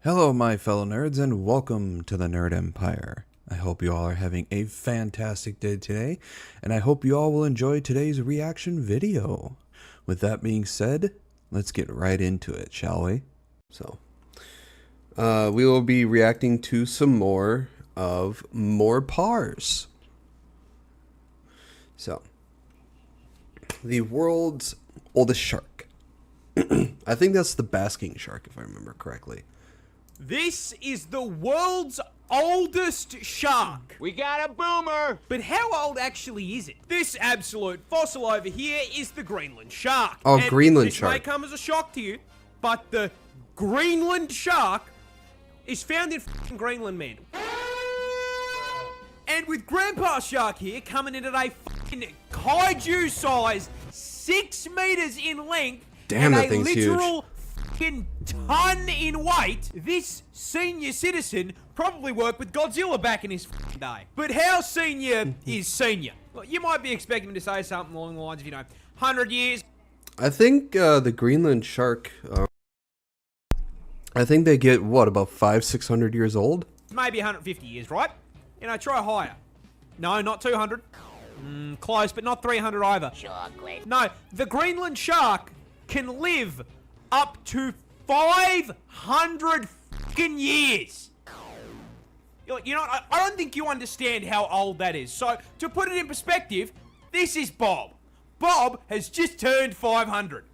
Hello, my fellow nerds, and welcome to the Nerd Empire. I hope you all are having a fantastic day today, and I hope you all will enjoy today's reaction video. With that being said, let's get right into it, shall we? We will be reacting to some more of Moreparz. So, the world's oldest shark. I think that's the basking shark, if I remember correctly. This is the world's oldest shark. We got a boomer! But how old actually is it? This absolute fossil over here is the Greenland shark. Oh, and Greenland this shark. may come as a shock to you, but the Greenland shark is found in f***ing Greenland, man. And with Grandpa Shark here coming in at a f***ing kaiju size, 6 meters in length, Damn, and that thing's huge. literal ton in weight, this senior citizen probably worked with Godzilla back in his day. But how senior is senior? Well, you might be expecting him to say something along the lines of, 100 years. I think the Greenland shark, I think they get, what, about 500-600 years old? Maybe 150 years, right? Try higher. No, not 200. Close, but not 300 either. Chocolate. No, the Greenland shark can live up to 500 fucking years. I don't think you understand how old that is. So, to put it in perspective, this is Bob. Bob has just turned 500.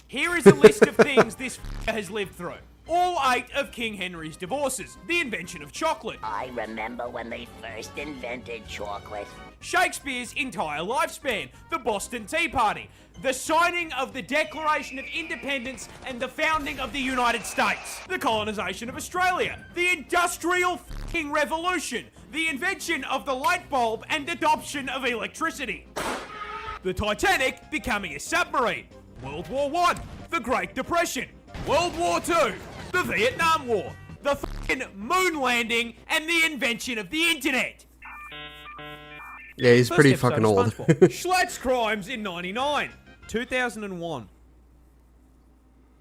Here is a list of things this has lived through. All 8 of King Henry's divorces, the invention of chocolate, I remember when they first invented chocolate. Shakespeare's entire lifespan, the Boston Tea Party, the signing of the Declaration of Independence and the founding of the United States, the colonization of Australia, the Industrial f***ing Revolution, the invention of the light bulb and adoption of electricity, the Titanic becoming a submarine, World War I, the Great Depression, World War II, the Vietnam War, the f***ing moon landing, and the invention of the internet. Yeah, he's First pretty episode fucking of old. SpongeBob. Schlatt's crimes in 99. 2001.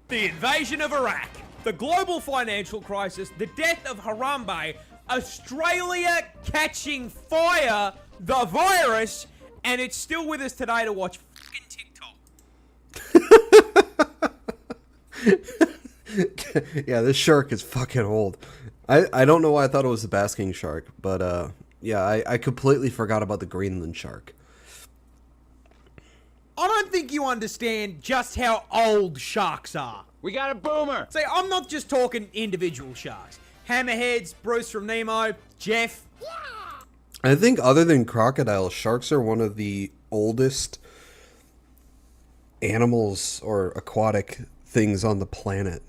The invasion of Iraq. The global financial crisis. The death of Harambe. Australia catching fire. The virus. And it's still with us today to watch fucking TikTok. Yeah, this shark is fucking old. I don't know why I thought it was the basking shark, but yeah, I completely forgot about the Greenland shark. I don't think you understand just how old sharks are. We got a boomer! See, I'm not just talking individual sharks. Hammerheads, Bruce from Nemo, Jeff. I think other than crocodiles, sharks are one of the oldest animals or aquatic things on the planet.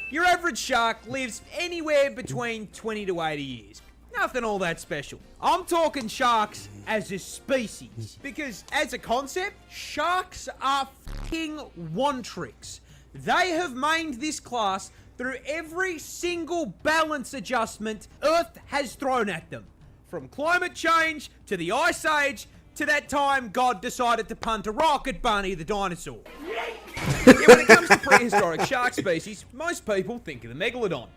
Your average shark lives anywhere between 20 to 80 years. Nothing all that special. I'm talking sharks as a species. Because as a concept, sharks are f***ing one-tricks. They have mained this class through every single balance adjustment Earth has thrown at them. From climate change, to the Ice Age, to that time God decided to punt a rock at Barney the dinosaur. Yeah, when it comes to prehistoric shark species, most people think of the megalodon.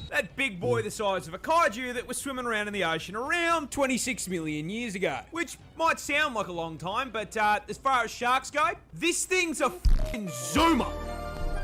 That big boy the size of a kaiju that was swimming around in the ocean around 26 million years ago. Which might sound like a long time, but as far as sharks go, this thing's a f***ing zoomer.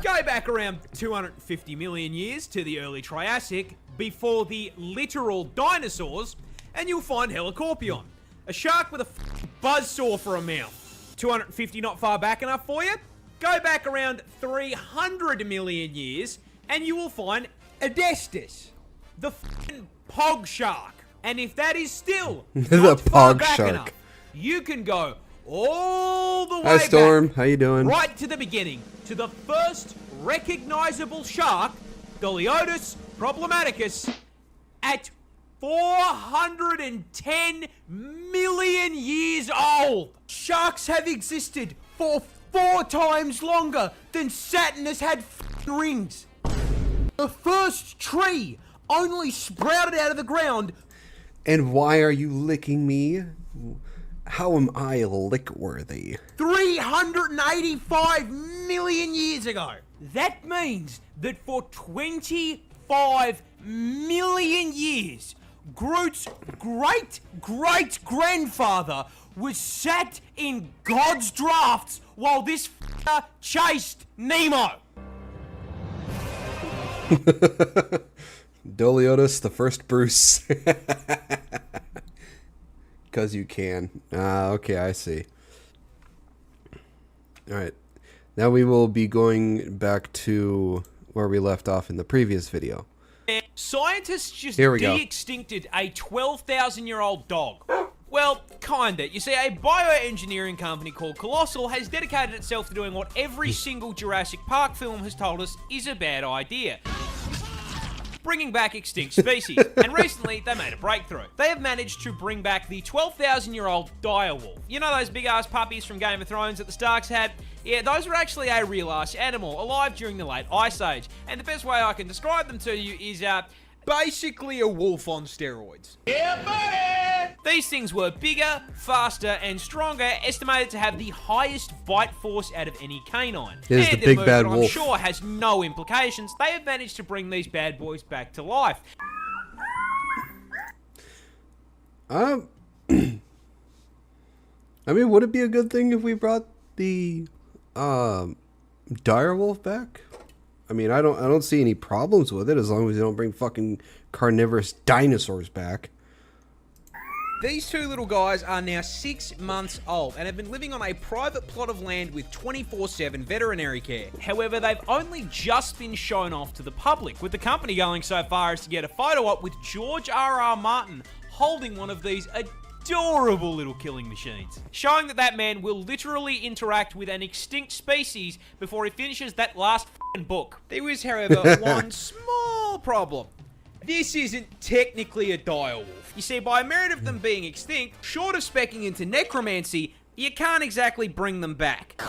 Go back around 250 million years to the early Triassic, before the literal dinosaurs, and you'll find Helicorpion, a shark with a f***ing buzzsaw for a mouth. 250 not far back enough for you? Go back around 300 million years, and you will find Adestus, the f***ing pog shark. And if that is still The not far pog back shark. enough, you can go all the way Hi, Storm. back, How you doing? right to the beginning, to the first recognizable shark, Doliotis problematicus, at 410 million years old. Sharks have existed for 4 times longer than Saturn has had f***ing rings. The first tree only sprouted out of the ground. And why are you licking me? How am I lick worthy? 385 million years ago. That means that for 25 million years, Groot's great-great-grandfather was sat in God's drafts while this f***er chased Nemo. Doliotis, the first Bruce. Because you can. Okay, I see. Alright. Now we will be going back to where we left off in the previous video. Scientists just Here we go. de-extincted a 12,000-year-old dog. Well, kinda. You see, a bioengineering company called Colossal has dedicated itself to doing what every single Jurassic Park film has told us is a bad idea. Bringing back extinct species. And recently, they made a breakthrough. They have managed to bring back the 12,000-year-old direwolf. You know those big-ass puppies from Game of Thrones that the Starks had? Yeah, those were actually a real-ass animal, alive during the late Ice Age. And the best way I can describe them to you is, basically a wolf on steroids. Yeah, buddy! These things were bigger, faster, and stronger, estimated to have the highest bite force out of any canine. It is and the big move bad that wolf. I'm sure has no implications. They have managed to bring these bad boys back to life. I mean, would it be a good thing if we brought the direwolf back? I mean, I don't see any problems with it as long as they don't bring fucking carnivorous dinosaurs back. These two little guys are now 6 months old and have been living on a private plot of land with 24/7 veterinary care. However, they've only just been shown off to the public, with the company going so far as to get a photo op with George R.R. Martin holding one of these adorable little killing machines, showing that man will literally interact with an extinct species before he finishes that last f***ing book. There is, however, one small problem. This isn't technically a direwolf. You see, by merit of them being extinct, short of specking into necromancy, you can't exactly bring them back.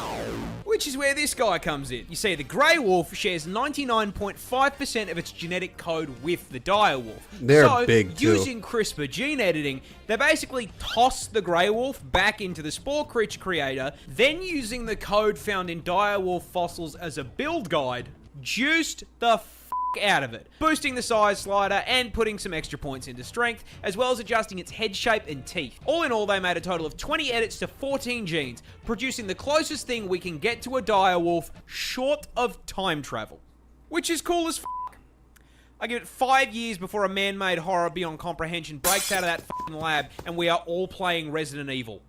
Which is where this guy comes in. You see, the grey wolf shares 99.5% of its genetic code with the direwolf. They're big too. Using CRISPR gene editing, they basically toss the grey wolf back into the spore creator, then using the code found in direwolf fossils as a build guide, juiced the f*** out of it, boosting the size slider and putting some extra points into strength, as well as adjusting its head shape and teeth. All in all, they made a total of 20 edits to 14 genes, producing the closest thing we can get to a direwolf short of time travel. Which is cool as f***. I give it 5 years before a man-made horror beyond comprehension breaks out of that f***ing lab and we are all playing Resident Evil.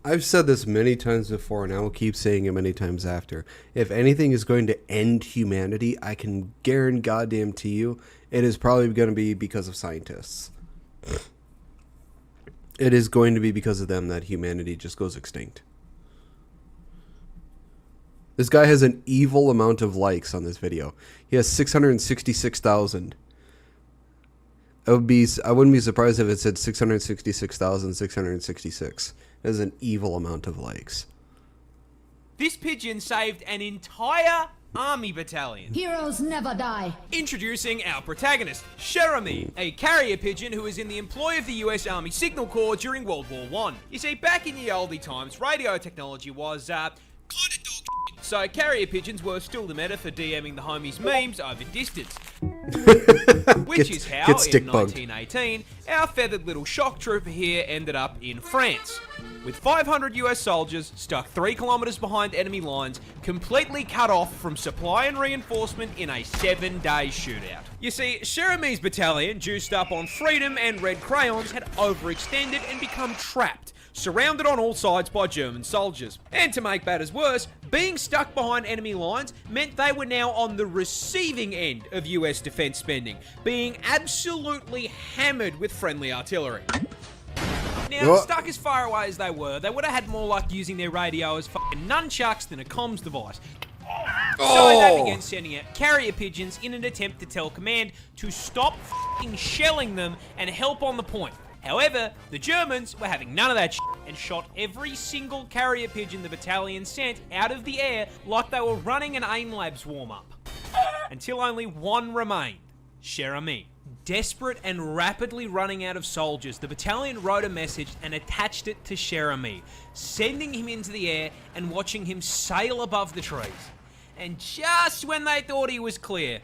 I've said this many times before, and I will keep saying it many times after. If anything is going to end humanity, I can guarantee you, it is probably going to be because of scientists. It is going to be because of them that humanity just goes extinct. This guy has an evil amount of likes on this video. He has 666,000. I wouldn't be surprised if it said 666,666. That is an evil amount of likes. This pigeon saved an entire army battalion. Heroes never die. Introducing our protagonist, Jeremy, a carrier pigeon who was in the employ of the US Army Signal Corps during World War I. You see, back in the oldie times, radio technology was, kind of dog shit. So carrier pigeons were still the meta for DMing the homies memes over distance. Which is how, in 1918, our feathered little shock trooper here ended up in France, with 500 US soldiers stuck 3 kilometers behind enemy lines, completely cut off from supply and reinforcement in a 7-day shootout. You see, Jeremy's battalion, juiced up on freedom and red crayons, had overextended and become trapped, surrounded on all sides by German soldiers. And to make matters worse, being stuck behind enemy lines meant they were now on the receiving end of US defense spending, being absolutely hammered with friendly artillery. Now, stuck as far away as they would have had more luck using their radio as fucking nunchucks than a comms device. So they began sending out carrier pigeons in an attempt to tell command to stop fucking shelling them and help on the point. However, the Germans were having none of that shit and shot every single carrier pigeon the battalion sent out of the air like they were running an AIM Labs warm-up. Until only one remained, Cher Ami. Desperate and rapidly running out of soldiers, the battalion wrote a message and attached it to Cher Ami, sending him into the air and watching him sail above the trees. And just when they thought he was clear,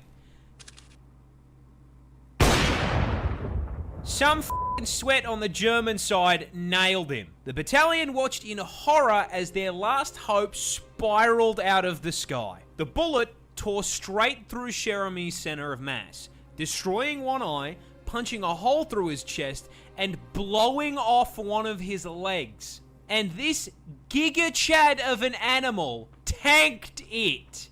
some f***ing sweat on the German side nailed him. The battalion watched in horror as their last hope spiraled out of the sky. The bullet tore straight through Cher Ami's center of mass, destroying one eye, punching a hole through his chest, and blowing off one of his legs. And this Giga Chad of an animal tanked it.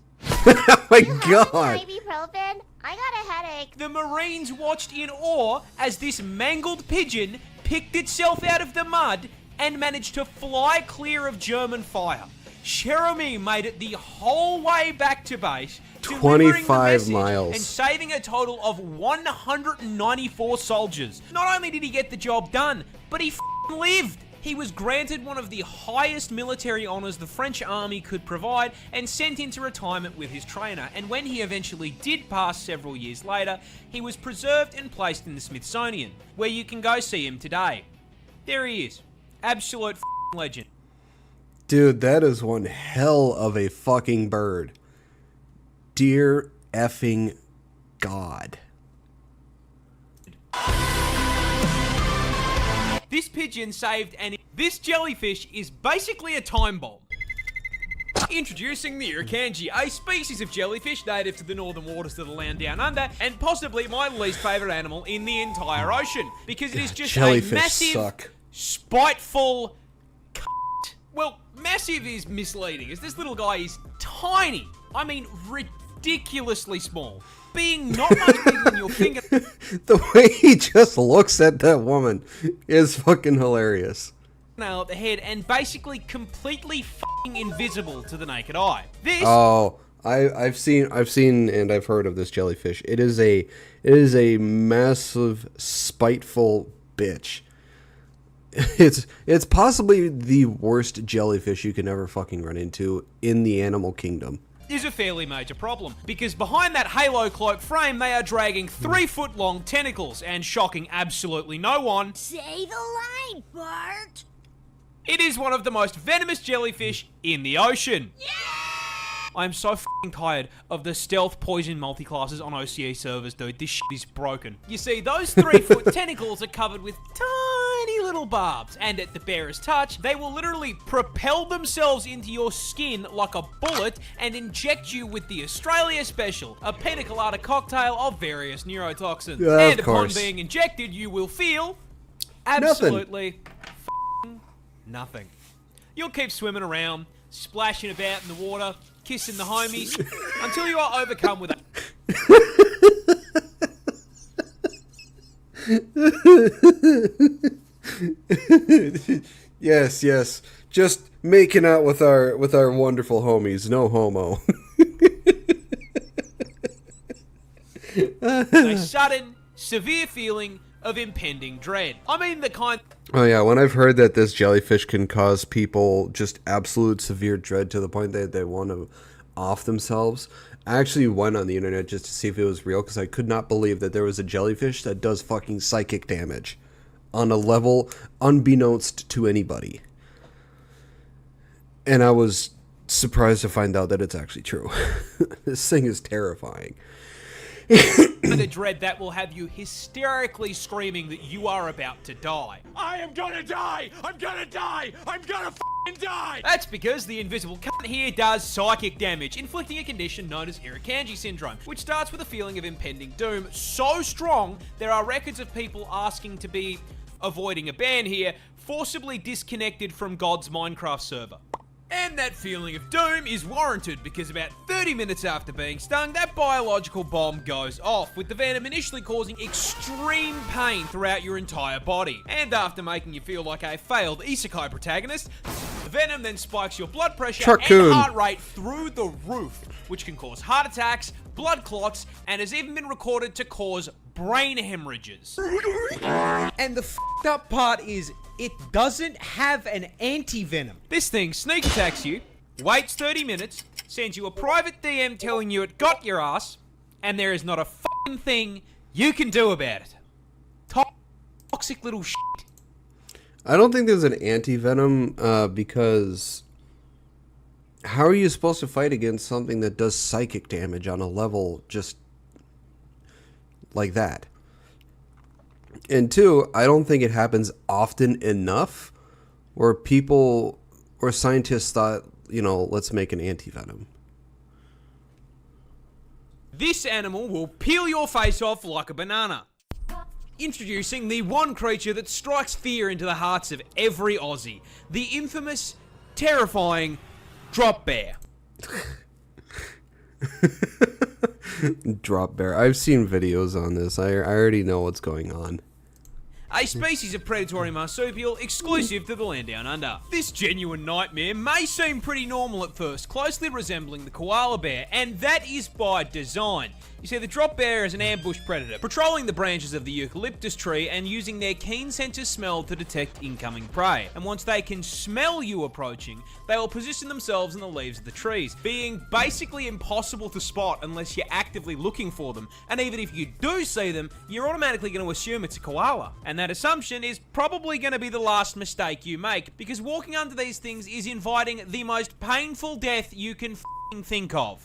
Oh my god. Ibuprofen? I got a headache. The Marines watched in awe as this mangled pigeon picked itself out of the mud and managed to fly clear of German fire. Cher Ami made it the whole way back to base, 25 miles, and saving a total of 194 soldiers. Not only did he get the job done, but he f***ing lived. He was granted one of the highest military honors the French army could provide and sent into retirement with his trainer. And when he eventually did pass several years later, he was preserved and placed in the Smithsonian, where you can go see him today. There he is. Absolute f***ing legend. Dude, that is one hell of a fucking bird. Dear effing God. This pigeon saved this jellyfish is basically a time bomb. Introducing the Irukandji, a species of jellyfish native to the northern waters of the land down under, and possibly my least favourite animal in the entire ocean, because it is just jellyfish a massive, suck. spiteful cunt. Well, massive is misleading, as this little guy is tiny. I mean, ridiculously small. Being not much bigger than your finger. The way he just looks at that woman is fucking hilarious. Nail at the head and basically completely fucking invisible to the naked eye. This I've seen and I've heard of this jellyfish. It is a massive spiteful bitch. It's possibly the worst jellyfish you can ever fucking run into in the animal kingdom. Is a fairly major problem, because behind that halo cloak frame they are dragging 3-foot long tentacles and shocking absolutely no one. Say the line, Bart. It is one of the most venomous jellyfish in the ocean. Yeah! I'm so f***ing tired of the stealth poison multiclasses on OCE servers, dude. This shit is broken. You see, those 3-foot tentacles are covered with tiny little barbs, and at the barest touch, they will literally propel themselves into your skin like a bullet and inject you with the Australia Special, a pina colada cocktail of various neurotoxins. And upon being injected, you will feel absolutely nothing. You'll keep swimming around, splashing about in the water, kissing the homies, until you are overcome with Yes. Just making out with our wonderful homies. No homo. a sudden, severe feeling of impending dread. I mean the kind... Oh yeah, when I've heard that this jellyfish can cause people just absolute severe dread to the point that they want to off themselves, I actually went on the internet just to see if it was real, because I could not believe that there was a jellyfish that does fucking psychic damage on a level unbeknownst to anybody. And I was surprised to find out that it's actually true. This thing is terrifying. The dread that will have you hysterically screaming that you are about to die. I am gonna die! I'm gonna die! I'm gonna f***ing die! That's because the invisible cunt here does psychic damage, inflicting a condition known as Irukandji syndrome, which starts with a feeling of impending doom so strong there are records of people asking to be, avoiding a ban here, forcibly disconnected from God's Minecraft server. And that feeling of doom is warranted because about 30 minutes after being stung, that biological bomb goes off, with the venom initially causing extreme pain throughout your entire body. And after making you feel like a failed isekai protagonist, the venom then spikes your blood pressure and heart rate through the roof, which can cause heart attacks, blood clots, and has even been recorded to cause brain hemorrhages. And the f***ed up part is, it doesn't have an anti-venom. This thing sneak attacks you, waits 30 minutes, sends you a private DM telling you it got your ass, and there is not a f***ing thing you can do about it. Toxic little shit. I don't think there's an anti-venom because how are you supposed to fight against something that does psychic damage on a level just like that? And two, I don't think it happens often enough where people or scientists thought, you know, let's make an anti-venom. This animal will peel your face off like a banana. Introducing the one creature that strikes fear into the hearts of every Aussie. The infamous, terrifying drop bear. Drop bear. I've seen videos on this. I already know what's going on. A species of predatory marsupial exclusive to the land down under. This genuine nightmare may seem pretty normal at first, closely resembling the koala bear, and that is by design. You see, the drop bear is an ambush predator, patrolling the branches of the eucalyptus tree and using their keen sense of smell to detect incoming prey. And once they can smell you approaching, they will position themselves in the leaves of the trees, being basically impossible to spot unless you're actively looking for them. And even if you do see them, you're automatically going to assume it's a koala. And that assumption is probably going to be the last mistake you make, because walking under these things is inviting the most painful death you can think of.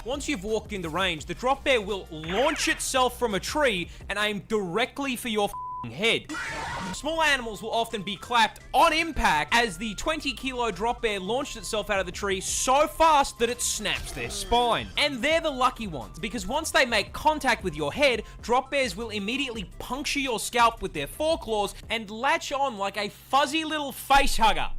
Once you've walked in the range, the drop bear will launch itself from a tree and aim directly for your head. Small animals will often be clapped on impact as the 20-kilo drop bear launched itself out of the tree so fast that it snaps their spine. And they're the lucky ones, because once they make contact with your head, drop bears will immediately puncture your scalp with their foreclaws and latch on like a fuzzy little face hugger.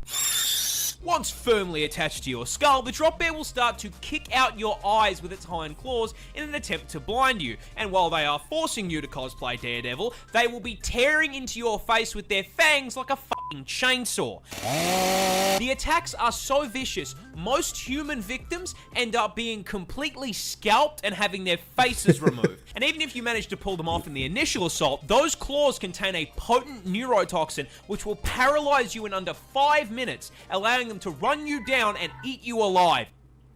Once firmly attached to your skull, the drop bear will start to kick out your eyes with its hind claws in an attempt to blind you. And while they are forcing you to cosplay Daredevil, they will be tearing into your face with their fangs like a fucking chainsaw. The attacks are so vicious, most human victims end up being completely scalped and having their faces removed. And even if you manage to pull them off in the initial assault, those claws contain a potent neurotoxin which will paralyze you in under 5 minutes, allowing them to run you down and eat you alive.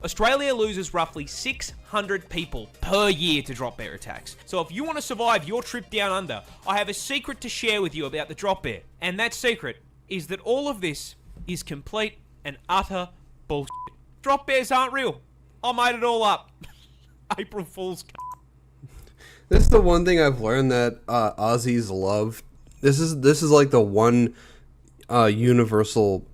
Australia loses roughly 600 people per year to drop bear attacks. So if you want to survive your trip down under, I have a secret to share with you about the drop bear. And that secret is that all of this is complete and utter bullshit. Drop bears aren't real. I made it all up. April Fool's. This is the one thing I've learned that Aussies love. This is like the one universal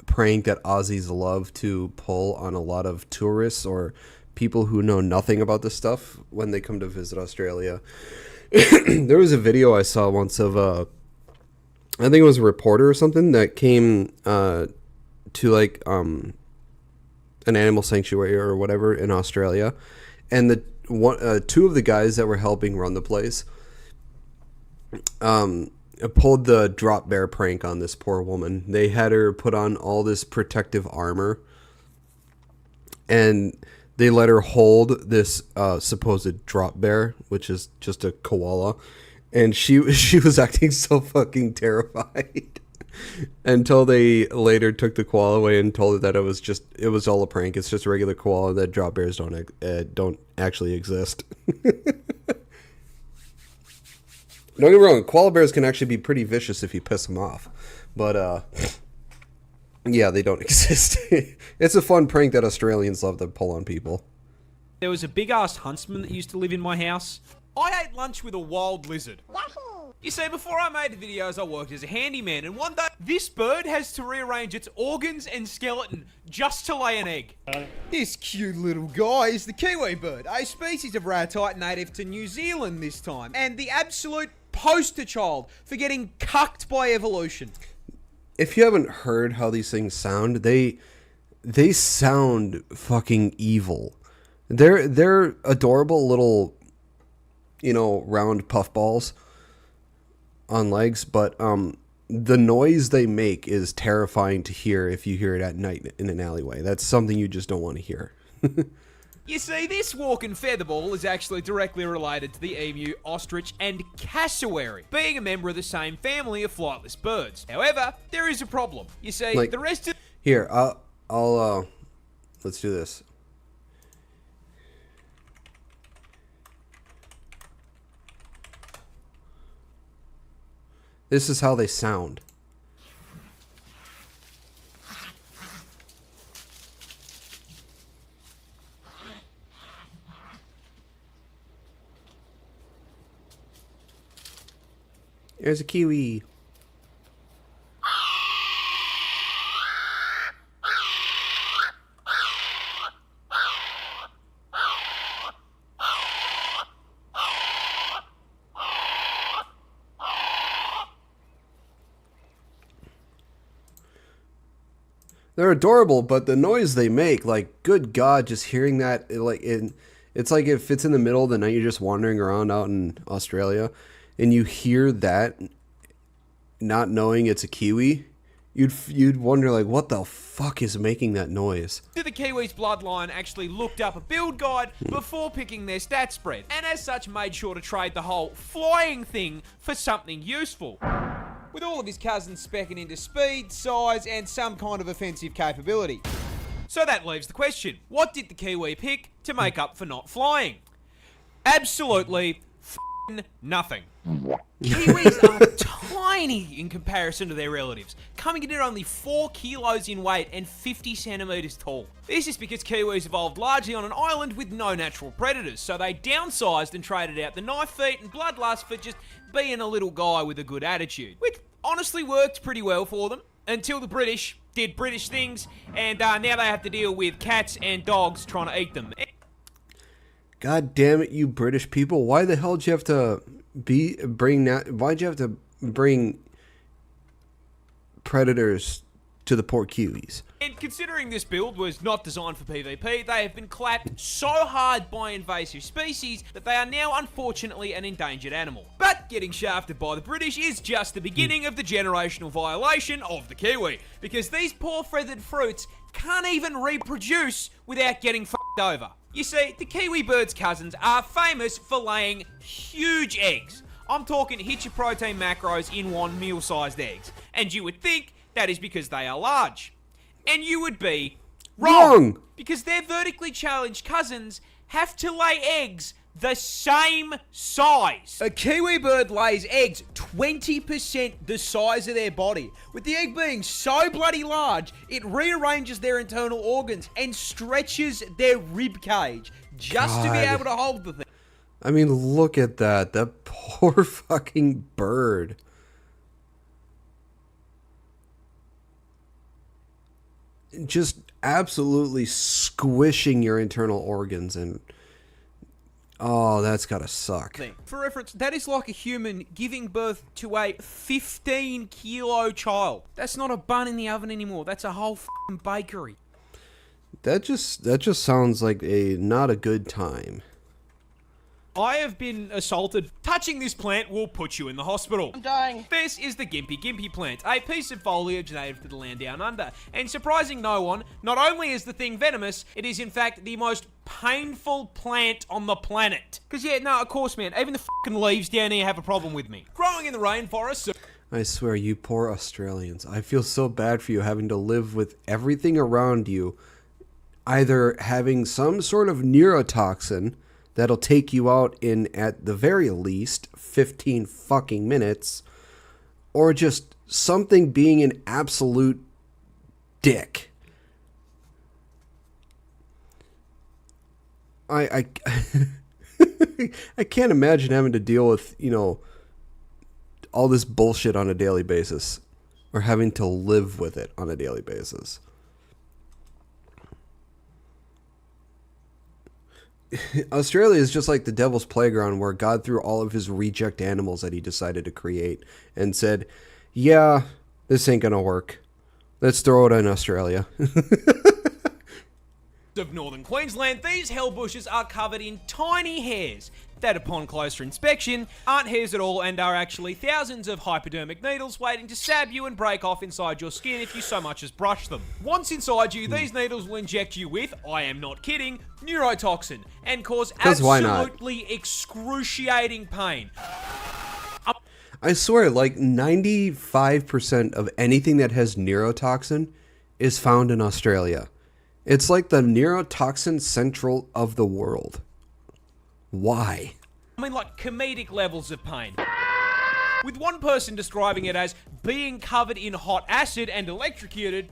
prank that Aussies love to pull on a lot of tourists or people who know nothing about this stuff when they come to visit Australia. There was a video I saw once of I think it was a reporter or something that came to like an animal sanctuary or whatever in Australia, and the two of the guys that were helping run the place pulled the drop bear prank on this poor woman. They had her put on all this protective armor, and they let her hold this supposed drop bear, which is just a koala, and she was acting so fucking terrified until they later took the koala away and told her that it was all a prank. It's just a regular koala, that drop bears don't actually exist. Don't get me wrong, koala bears can actually be pretty vicious if you piss them off. But, yeah, they don't exist. It's a fun prank that Australians love to pull on people. There was a big-ass huntsman that used to live in my house. I ate lunch with a wild lizard. You see, before I made the videos, I worked as a handyman, and one day, this bird has to rearrange its organs and skeleton just to lay an egg. This cute little guy is the kiwi bird, a species of ratite native to New Zealand this time, and the absolute poster child for getting cucked by evolution. If you haven't heard how these things sound, they sound fucking evil. They're adorable little, round puffballs on legs, but the noise they make is terrifying to hear if you hear it at night in an alleyway. That's something you just don't want to hear. You see, this walking featherball is actually directly related to the emu, ostrich, and cassowary, being a member of the same family of flightless birds. However, there is a problem. You see, the rest of... Here, I'll let's do this. This is how they sound. There's a kiwi. They're adorable, but the noise they make, like, good God, just hearing that, it's like if it's in the middle of the night, you're just wandering around out in Australia, and you hear that, not knowing it's a kiwi, you'd wonder, like, what the fuck is making that noise? The Kiwis' bloodline actually looked up a build guide before picking their stat spread, and as such made sure to trade the whole flying thing for something useful. With all of his cousins specking into speed, size, and some kind of offensive capability. So that leaves the question, what did the Kiwi pick to make up for not flying? Absolutely f***ing nothing. Kiwis are tiny in comparison to their relatives, coming in at only 4 kilos in weight and 50 centimeters tall. This is because Kiwis evolved largely on an island with no natural predators, so they downsized and traded out the knife feet and bloodlust for just being a little guy with a good attitude, which honestly worked pretty well for them until the British did British things, and now they have to deal with cats and dogs trying to eat them. God damn it, you British people! Why the hell did you have to why'd you have to bring predators to the poor Kiwis? And considering this build was not designed for PvP, they have been clapped so hard by invasive species that they are now unfortunately an endangered animal. But getting shafted by the British is just the beginning of the generational violation of the Kiwi, because these poor feathered fruits can't even reproduce without getting f***ed over. You see, the Kiwi bird's cousins are famous for laying huge eggs. I'm talking hit your protein macros in one meal-sized eggs. And you would think that is because they are large. And you would be wrong. Because their vertically challenged cousins have to lay eggs the same size. A kiwi bird lays eggs 20% the size of their body. With the egg being so bloody large, it rearranges their internal organs and stretches their rib cage just to be able to hold the thing. I mean, look at that. That poor fucking bird. Just absolutely squishing your internal organs, and oh, that's gotta suck. For reference, that is like a human giving birth to a 15-kilo child. That's not a bun in the oven anymore. That's a whole f***ing bakery. That just sounds like not a good time. I have been assaulted. Touching this plant will put you in the hospital. I'm dying. This is the Gimpy plant, a piece of foliage native to the land down under. And surprising no one, not only is the thing venomous, it is in fact the most painful plant on the planet. Because yeah, no, of course, man, even the fucking leaves down here have a problem with me. Growing in the rainforest, so I swear, you poor Australians. I feel so bad for you having to live with everything around you either having some sort of neurotoxin that'll take you out in, at the very least, 15 fucking minutes, or just something being an absolute dick. I I can't imagine having to deal with, you know, all this bullshit on a daily basis, or having to live with it on a daily basis. Australia is just like the devil's playground, where God threw all of his reject animals that he decided to create and said, yeah, this ain't gonna work. Let's throw it in Australia. of northern Queensland, these hell bushes are covered in tiny hairs that upon closer inspection aren't hairs at all and are actually thousands of hypodermic needles waiting to stab you and break off inside your skin if you so much as brush them. Once inside you, these needles will inject you with, I am not kidding, neurotoxin and cause absolutely excruciating pain. I swear, like 95% of anything that has neurotoxin is found in Australia. It's like the neurotoxin central of the world. Why? I mean, like comedic levels of pain. with one person describing it as being covered in hot acid and electrocuted,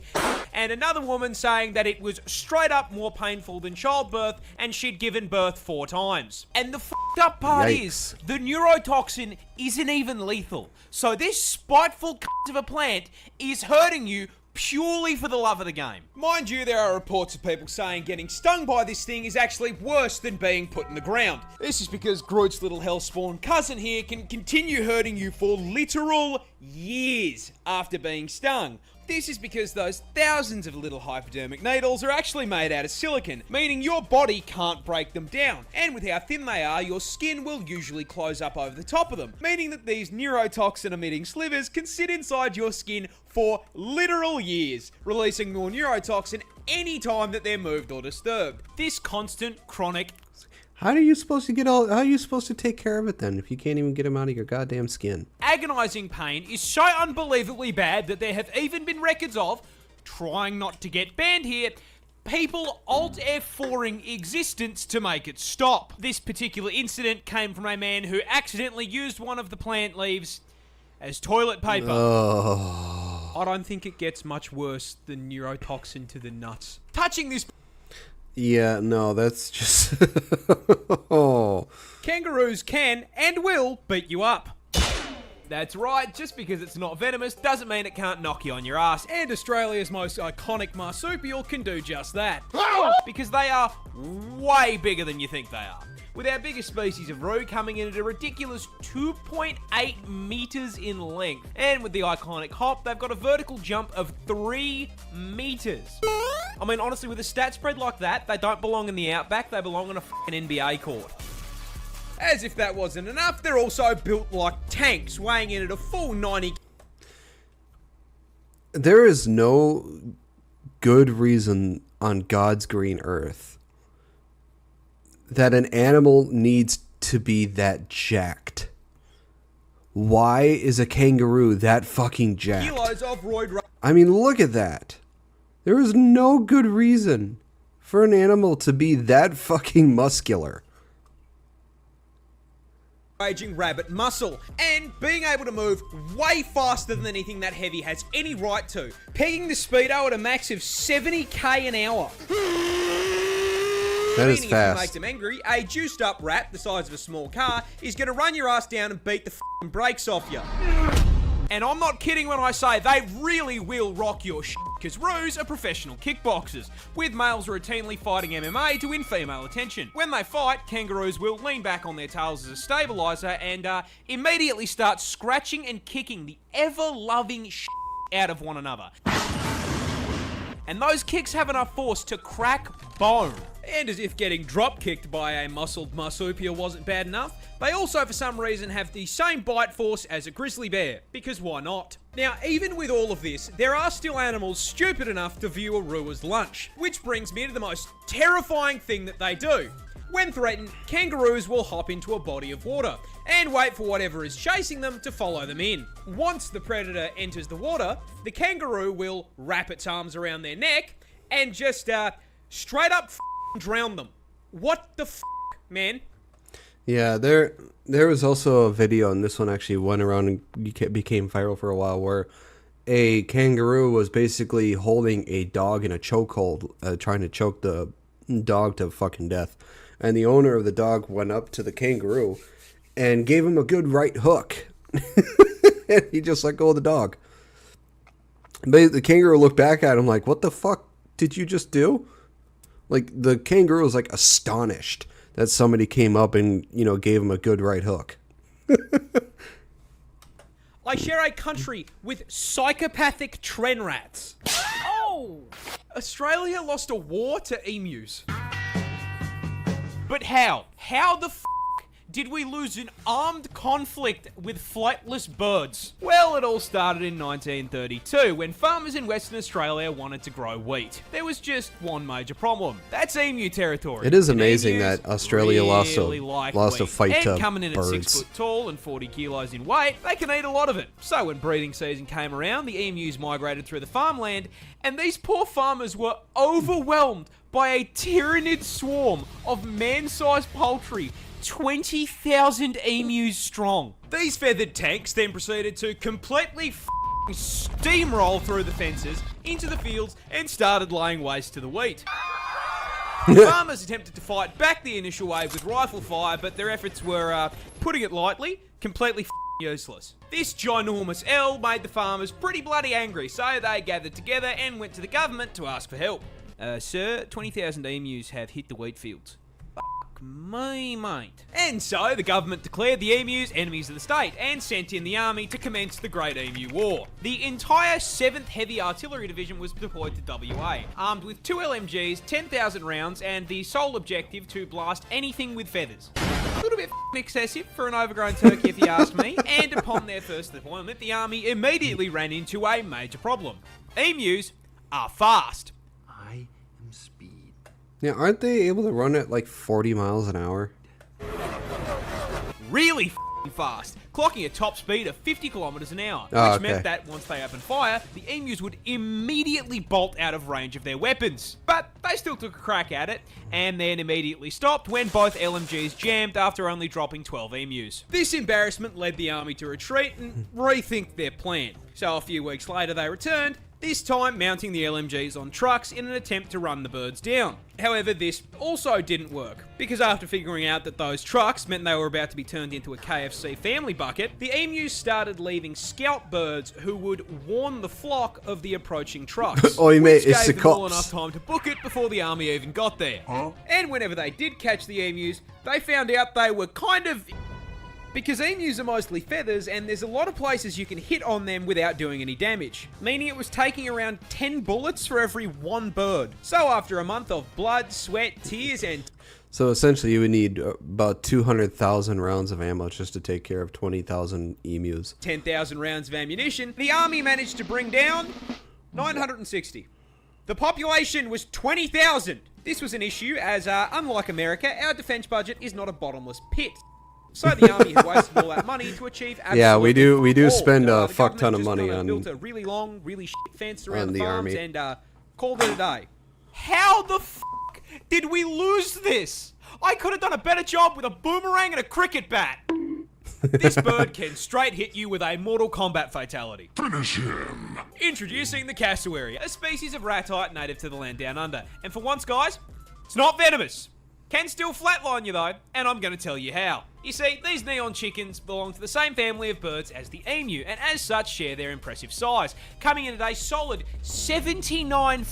and another woman saying that it was straight up more painful than childbirth and she'd given birth 4 times. And the f***ed up part is, the neurotoxin isn't even lethal. So this spiteful cunt of a plant is hurting you purely for the love of the game. Mind you, there are reports of people saying getting stung by this thing is actually worse than being put in the ground. This is because Groot's little hellspawn cousin here can continue hurting you for literal years after being stung. This is because those thousands of little hypodermic needles are actually made out of silicon, meaning your body can't break them down. And with how thin they are, your skin will usually close up over the top of them, meaning that these neurotoxin emitting slivers can sit inside your skin for literal years, releasing more neurotoxin anytime that they're moved or disturbed. This constant, chronic, How are you supposed to take care of it then if you can't even get them out of your goddamn skin? agonizing pain is so unbelievably bad that there have even been records of, trying not to get banned here, people Alt F4ing existence to make it stop. This particular incident came from a man who accidentally used one of the plant leaves as toilet paper. Oh. I don't think it gets much worse than neurotoxin to the nuts. Touching this Yeah, no, that's just... oh. kangaroos can and will beat you up. That's right, just because it's not venomous doesn't mean it can't knock you on your ass, and Australia's most iconic marsupial can do just that. Because they are way bigger than you think they are. With our biggest species of roo coming in at a ridiculous 2.8 meters in length. And with the iconic hop, they've got a vertical jump of 3 meters. I mean, honestly, with a stat spread like that, they don't belong in the outback, they belong on a fucking NBA court. As if that wasn't enough, they're also built like tanks, weighing in at a full 90. There is no good reason on God's green earth that an animal needs to be that jacked. Why is a kangaroo that fucking jacked? Kilos of roid I mean, look at that. There is no good reason for an animal to be that fucking muscular. raging rabbit muscle, and being able to move way faster than anything that heavy has any right to, pegging the speedo at a max of 70k an hour. That is Meaning if you fast. make them angry, a juiced up rat the size of a small car is going to run your ass down and beat the f***ing brakes off you. And I'm not kidding when I say they really will rock your shit, because roos are professional kickboxers, with males routinely fighting MMA to win female attention. When they fight, kangaroos will lean back on their tails as a stabilizer and immediately start scratching and kicking the ever-loving shit out of one another. And those kicks have enough force to crack bone. And as if getting drop-kicked by a muscled marsupial wasn't bad enough, they also for some reason have the same bite force as a grizzly bear, because why not? Now, even with all of this, there are still animals stupid enough to view a roo as lunch, which brings me to the most terrifying thing that they do. When threatened, kangaroos will hop into a body of water and wait for whatever is chasing them to follow them in. Once the predator enters the water, the kangaroo will wrap its arms around their neck and just straight up drown them. What the man? Yeah, there was also a video, and this one actually went around and became viral for a while, where a kangaroo was basically holding a dog in a chokehold, trying to choke the dog to fucking death. And the owner of the dog went up to the kangaroo and gave him a good right hook. And he just let go of the dog. But the kangaroo looked back at him like, what the fuck did you just do? Like, the kangaroo was, like, astonished that somebody came up and, you know, gave him a good right hook. I share a country with psychopathic tren rats. Oh! Australia lost a war to emus. But how? How the f*** did we lose an armed conflict with flightless birds? Well, it all started in 1932 when farmers in Western Australia wanted to grow wheat. There was just one major problem. That's emu territory. It is And amazing emus that Australia lost a wheat. fight and to coming in birds. at 6 foot tall and 40 kilos in weight, they can eat a lot of it. So when breeding season came around, the emus migrated through the farmland, and these poor farmers were overwhelmed by a tyrannid swarm of man-sized poultry, 20,000 emus strong. These feathered tanks then proceeded to completely steamroll through the fences into the fields and started laying waste to the wheat. The farmers attempted to fight back the initial wave with rifle fire, but their efforts were, putting it lightly, completely useless. This ginormous L made the farmers pretty bloody angry, so they gathered together and went to the government to ask for help. Sir, 20,000 emus have hit the wheat fields. Me, mate. And so the government declared the emus enemies of the state and sent in the army to commence the Great Emu War. The entire 7th Heavy Artillery Division was deployed to WA, armed with 2 LMGs, 10,000 rounds, and the sole objective to blast anything with feathers. A little bit excessive for an overgrown turkey if you ask me, and upon their first deployment, the army immediately ran into a major problem. Emus are fast. I am speed. Now, aren't they able to run at like 40 miles an hour? Really fast, clocking a top speed of 50 kilometers an hour, Oh, which okay. meant that once they opened fire, the emus would immediately bolt out of range of their weapons. But they still took a crack at it, and then immediately stopped when both LMGs jammed after only dropping 12 emus. This embarrassment led the army to retreat and rethink their plan. So a few weeks later they returned, this time mounting the LMGs on trucks in an attempt to run the birds down. However, this also didn't work, because after figuring out that those trucks meant they were about to be turned into a KFC family bucket, the emus started leaving scout birds who would warn the flock of the approaching trucks. Oi, mate, which it's gave the them all cops. enough time to book it before the army even got there. And whenever they did catch the emus, they found out they were kind of... Because emus are mostly feathers, and there's a lot of places you can hit on them without doing any damage, meaning it was taking around 10 bullets for every 1 bird. So after a month of blood, sweat, tears, and... So essentially you would need about 200,000 rounds of ammo just to take care of 20,000 emus. 10,000 rounds of ammunition, the army managed to bring down 960. The population was 20,000. This was an issue as, unlike America, our defense budget is not a bottomless pit. So the army had wasted all that money to achieve absolutely Yeah, we do all. spend a The fuck ton of government just money kinda on built a really long, really shit fence around on the the farms army. and called it a day. How the fuck did we lose this? I could have done a better job with a boomerang and a cricket bat. This bird can straight hit you with a Mortal Kombat fatality. Finish him. Introducing the cassowary, a species of ratite native to the land down under. And for once, guys, it's not venomous. Can still flatline you though, and I'm going to tell you how. You see, these neon chickens belong to the same family of birds as the emu, and as such share their impressive size, coming in at a solid 79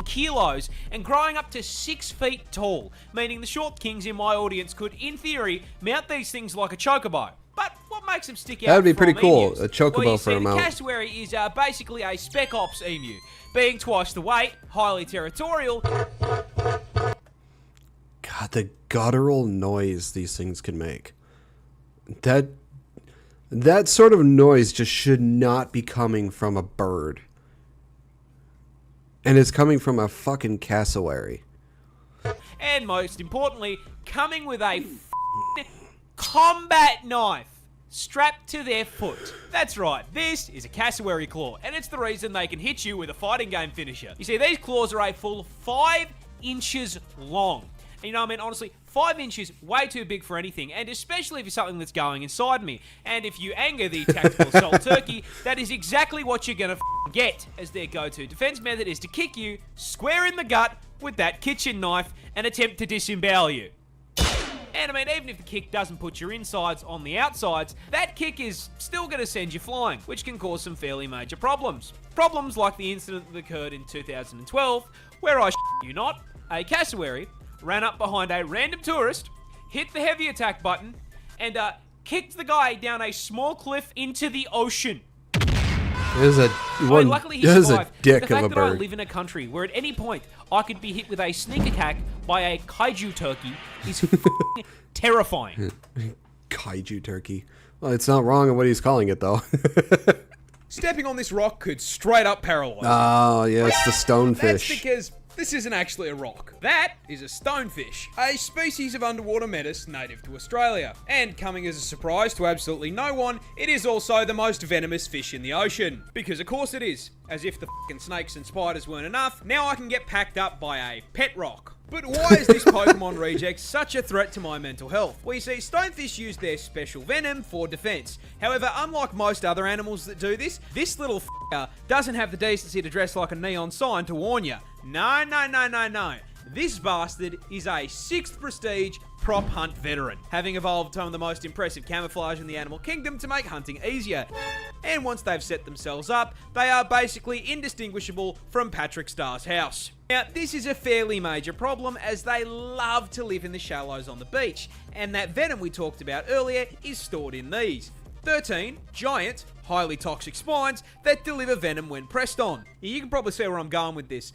kilos and growing up to 6 feet tall, meaning the short kings in my audience could, in theory, mount these things like a chocobo. But what makes them stick out? That would be from pretty cool, emus? a chocobo well, you for see, a the mount. cassowary is basically a spec ops emu, being twice the weight, highly territorial. God, the guttural noise these things can make. That sort of noise just should not be coming from a bird. And it's coming from a fucking cassowary. And most importantly, coming with a combat knife strapped to their foot. That's right, this is a cassowary claw, and it's the reason they can hit you with a fighting game finisher. You see, these claws are a full 5 inches long. And you know what I mean? Honestly, 5 inches, way too big for anything, and especially if it's something that's going inside me. And if you anger the tactical assault turkey, that is exactly what you're gonna get, as their go-to defense method is to kick you square in the gut with that kitchen knife and attempt to disembowel you. And I mean, even if the kick doesn't put your insides on the outsides, that kick is still going to send you flying, which can cause some fairly major problems. Problems like the incident that occurred in 2012, where I you not, a cassowary ran up behind a random tourist, hit the heavy attack button, and kicked the guy down a small cliff into the ocean. There's a Luckily he there's a survived. dick The fact of a that I bird. live in a country where at any point I could be hit with a sneak attack by a kaiju turkey is terrifying. Kaiju turkey. Well, it's not wrong in what he's calling it, though. Stepping on this rock could straight up paralyze you. Oh, yeah, it's the That's stonefish. because this isn't actually a rock. That is a stonefish, a species of underwater menace native to Australia. And coming as a surprise to absolutely no one, it is also the most venomous fish in the ocean. Because of course it is. As if the fucking snakes and spiders weren't enough, now I can get packed up by a pet rock. But why is this Pokemon reject such a threat to my mental health? Well, you see, stonefish use their special venom for defense. However, unlike most other animals that do this little f***er doesn't have the decency to dress like a neon sign to warn you. No, no, no, no, no. This bastard is a 6th prestige prop hunt veteran, having evolved some of the most impressive camouflage in the animal kingdom to make hunting easier. And once they've set themselves up, they are basically indistinguishable from Patrick Starr's house. Now, this is a fairly major problem as they love to live in the shallows on the beach, and that venom we talked about earlier is stored in these 13 giant, highly toxic spines that deliver venom when pressed on. You can probably see where I'm going with this.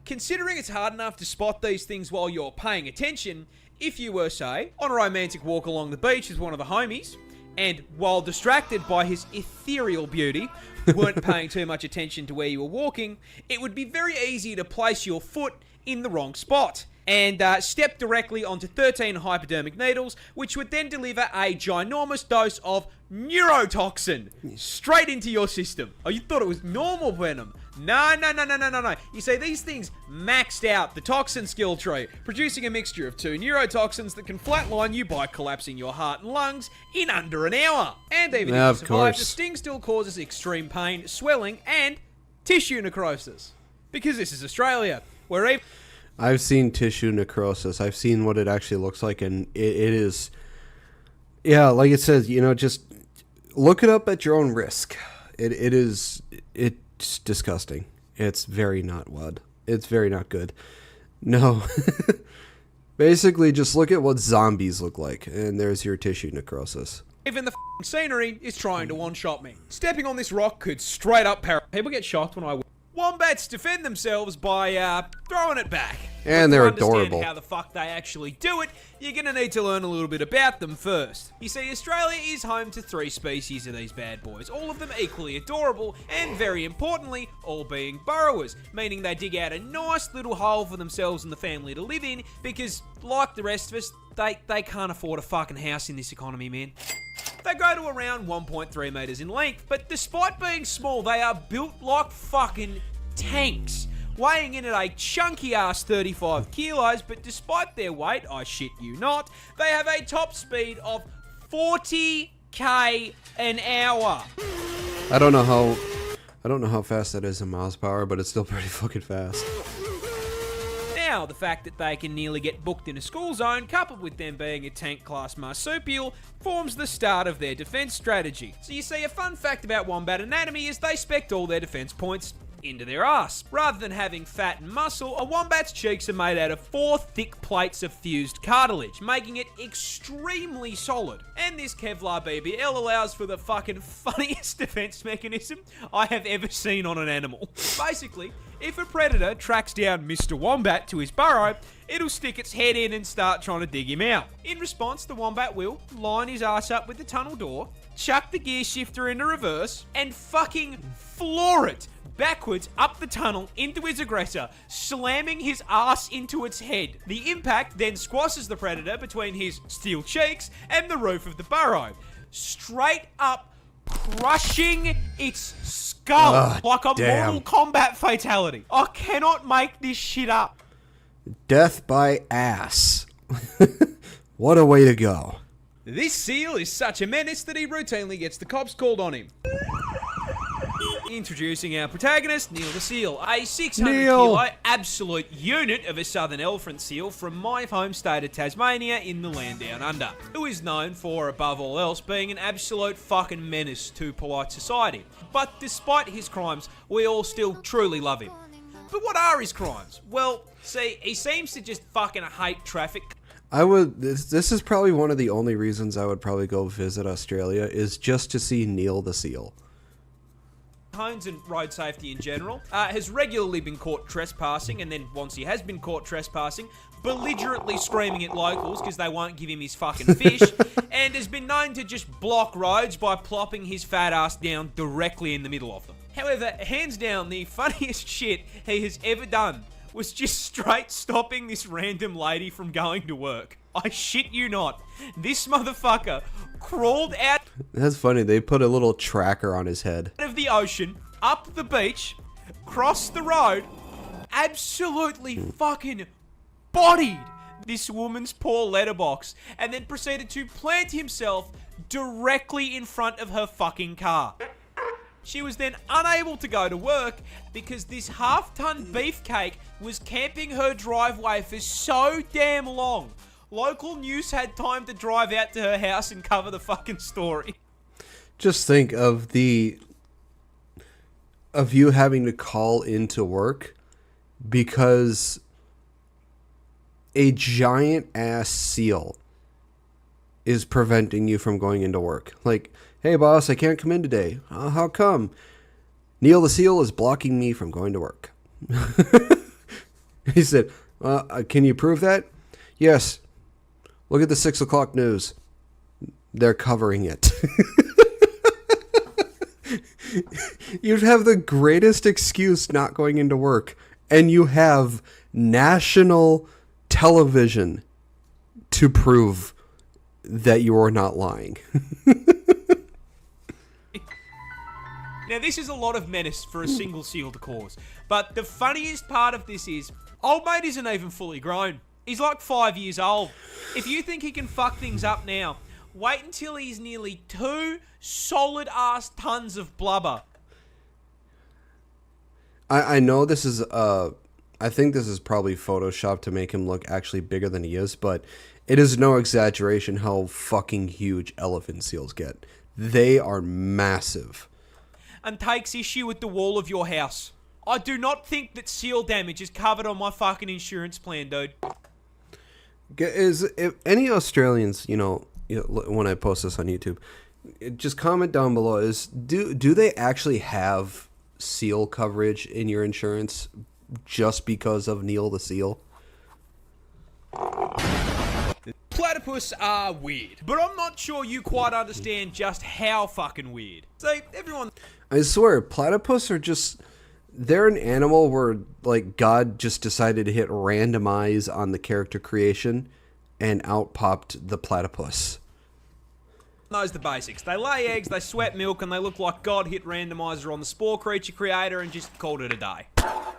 Considering it's hard enough to spot these things while you're paying attention, if you were, say, on a romantic walk along the beach with one of the homies, and while distracted by his ethereal beauty, weren't paying too much attention to where you were walking, it would be very easy to place your foot in the wrong spot and step directly onto 13 hypodermic needles, which would then deliver a ginormous dose of NEUROTOXIN straight into your system. Oh, you thought it was normal venom? No, no, no, no, no, no, no. You see, these things maxed out the toxin skill tree, producing a mixture of 2 neurotoxins that can flatline you by collapsing your heart and lungs in under an hour. And even if you survive, the sting still causes extreme pain, swelling, and tissue necrosis. Because this is Australia, where even... I've seen tissue necrosis. I've seen what it actually looks like, and it is... Yeah, like it says, just look it up at your own risk. It's disgusting. It's very not good. It's very not good. No. Basically, just look at what zombies look like, and there's your tissue necrosis. Even the scenery is trying to one-shot me. Stepping on this rock could straight up People get shocked when I... Wombats defend themselves by throwing it back. And they're adorable. To understand how the fuck they actually do it, you're going to need to learn a little bit about them first. You see, Australia is home to 3 species of these bad boys, all of them equally adorable, and very importantly, all being burrowers, meaning they dig out a nice little hole for themselves and the family to live in, because, like the rest of us, they can't afford a fucking house in this economy, man. They go to around 1.3 meters in length, but despite being small, they are built like fucking tanks, weighing in at a chunky ass 35 kilos, but despite their weight, I shit you not, they have a top speed of 40k an hour. I don't know how fast that is in miles per hour, but it's still pretty fucking fast. Now, the fact that they can nearly get booked in a school zone, coupled with them being a tank-class marsupial, forms the start of their defense strategy. So you see, a fun fact about wombat anatomy is they spect all their defense points into their ass. Rather than having fat and muscle, a wombat's cheeks are made out of 4 thick plates of fused cartilage, making it extremely solid. And this Kevlar BBL allows for the fucking funniest defense mechanism I have ever seen on an animal. Basically, if a predator tracks down Mr. Wombat to his burrow, it'll stick its head in and start trying to dig him out. In response, the wombat will line his ass up with the tunnel door, chuck the gear shifter into reverse, and fucking floor it backwards up the tunnel into his aggressor, slamming his ass into its head. The impact then squashes the predator between his steel cheeks and the roof of the burrow, straight up crushing its skull like a Mortal Kombat fatality. I cannot make this shit up. Death by ass. What a way to go. This seal is such a menace that he routinely gets the cops called on him. Introducing our protagonist, Neil the Seal, a 600-kilo absolute unit of a southern elephant seal from my home state of Tasmania in the land down under, who is known for, above all else, being an absolute fucking menace to polite society. But despite his crimes, we all still truly love him. But what are his crimes? Well, see, he seems to just fucking hate traffic. This is probably one of the only reasons I would probably go visit Australia, is just to see Neil the Seal. Hones and road safety in general, has regularly been caught trespassing, and then once he has been caught trespassing, belligerently screaming at locals because they won't give him his fucking fish, and has been known to just block roads by plopping his fat ass down directly in the middle of them. However, hands down, the funniest shit he has ever done was just straight stopping this random lady from going to work. I shit you not. This motherfucker crawled out... That's funny. They put a little tracker on his head. ...out of the ocean, up the beach, crossed the road, absolutely fucking bodied this woman's poor letterbox and then proceeded to plant himself directly in front of her fucking car. She was then unable to go to work because this half-ton beefcake was camping her driveway for so damn long. Local news had time to drive out to her house and cover the fucking story. Just think of you having to call into work because a giant ass seal is preventing you from going into work. Like, hey boss, I can't come in today. How come? Neil the seal is blocking me from going to work. He said, can you prove that? Yes. Look at the 6 o'clock news. They're covering it. You'd have the greatest excuse not going into work, and you have national television to prove that you are not lying. Now, this is a lot of menace for a single seal to cause, but the funniest part of this is, old mate isn't even fully grown. He's like 5 years old. If you think he can fuck things up now, wait until he's nearly 2 solid-ass tons of blubber. I know this is, I think this is probably Photoshopped to make him look actually bigger than he is, but it is no exaggeration how fucking huge elephant seals get. They are massive. And takes issue with the wall of your house. I do not think that seal damage is covered on my fucking insurance plan, dude. If any Australians, when I post this on YouTube, just comment down below, do they actually have seal coverage in your insurance just because of Neil the seal? Platypus are weird, but I'm not sure you quite understand just how fucking weird. So, everyone... I swear, platypus are just... They're an animal where, like, God just decided to hit randomize on the character creation, and out popped the platypus. Knows the basics. They lay eggs, they sweat milk, and they look like God hit randomizer on the spore creature creator and just called it a day.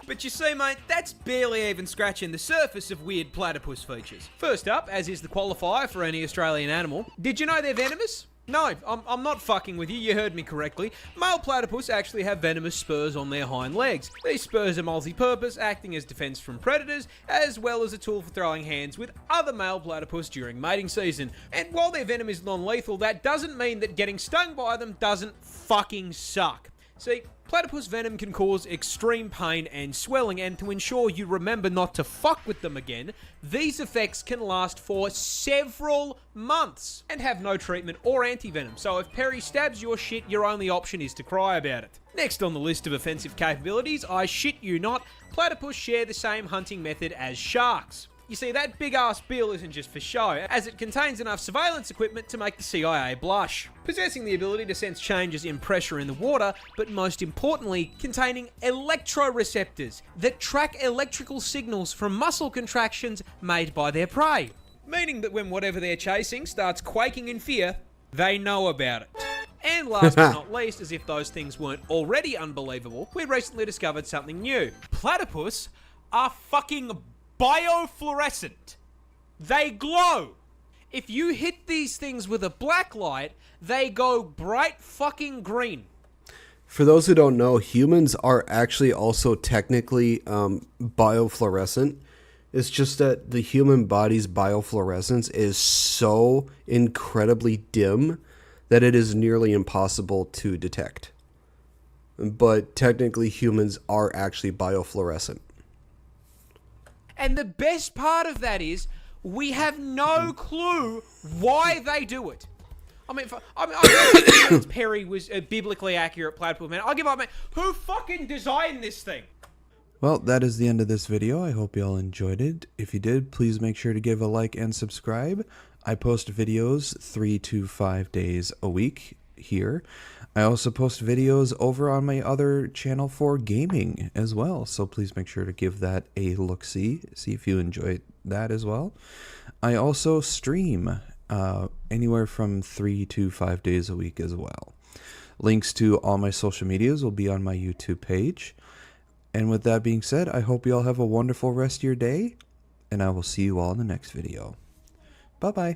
But you see, mate, that's barely even scratching the surface of weird platypus features. First up, as is the qualifier for any Australian animal, did you know they're venomous? No, I'm not fucking with you, you heard me correctly. Male platypus actually have venomous spurs on their hind legs. These spurs are multi-purpose, acting as defense from predators, as well as a tool for throwing hands with other male platypus during mating season. And while their venom is non-lethal, that doesn't mean that getting stung by them doesn't fucking suck. See, platypus venom can cause extreme pain and swelling, and to ensure you remember not to fuck with them again, these effects can last for several months and have no treatment or anti-venom. So if Perry stabs your shit, your only option is to cry about it. Next on the list of offensive capabilities, I shit you not, platypus share the same hunting method as sharks. You see, that big-ass bill isn't just for show, as it contains enough surveillance equipment to make the CIA blush. Possessing the ability to sense changes in pressure in the water, but most importantly, containing electroreceptors that track electrical signals from muscle contractions made by their prey. Meaning that when whatever they're chasing starts quaking in fear, they know about it. And last but not least, as if those things weren't already unbelievable, we recently discovered something new. Platypus are fucking biofluorescent. They glow. If you hit these things with a black light, they go bright fucking green. For those who don't know, humans are actually also technically biofluorescent. It's just that the human body's biofluorescence is so incredibly dim that it is nearly impossible to detect. But technically, humans are actually biofluorescent. And the best part of that is, we have no clue why they do it. I mean, Perry was a biblically accurate platypus, man. I'll give up, man. Who fucking designed this thing? Well, that is the end of this video. I hope you all enjoyed it. If you did, please make sure to give a like and subscribe. I post videos 3 to 5 days a week here. I also post videos over on my other channel for gaming as well, so please make sure to give that a look-see, see if you enjoy that as well. I also stream anywhere from 3 to 5 days a week as well. Links to all my social medias will be on my YouTube page. And with that being said, I hope you all have a wonderful rest of your day, and I will see you all in the next video. Bye bye.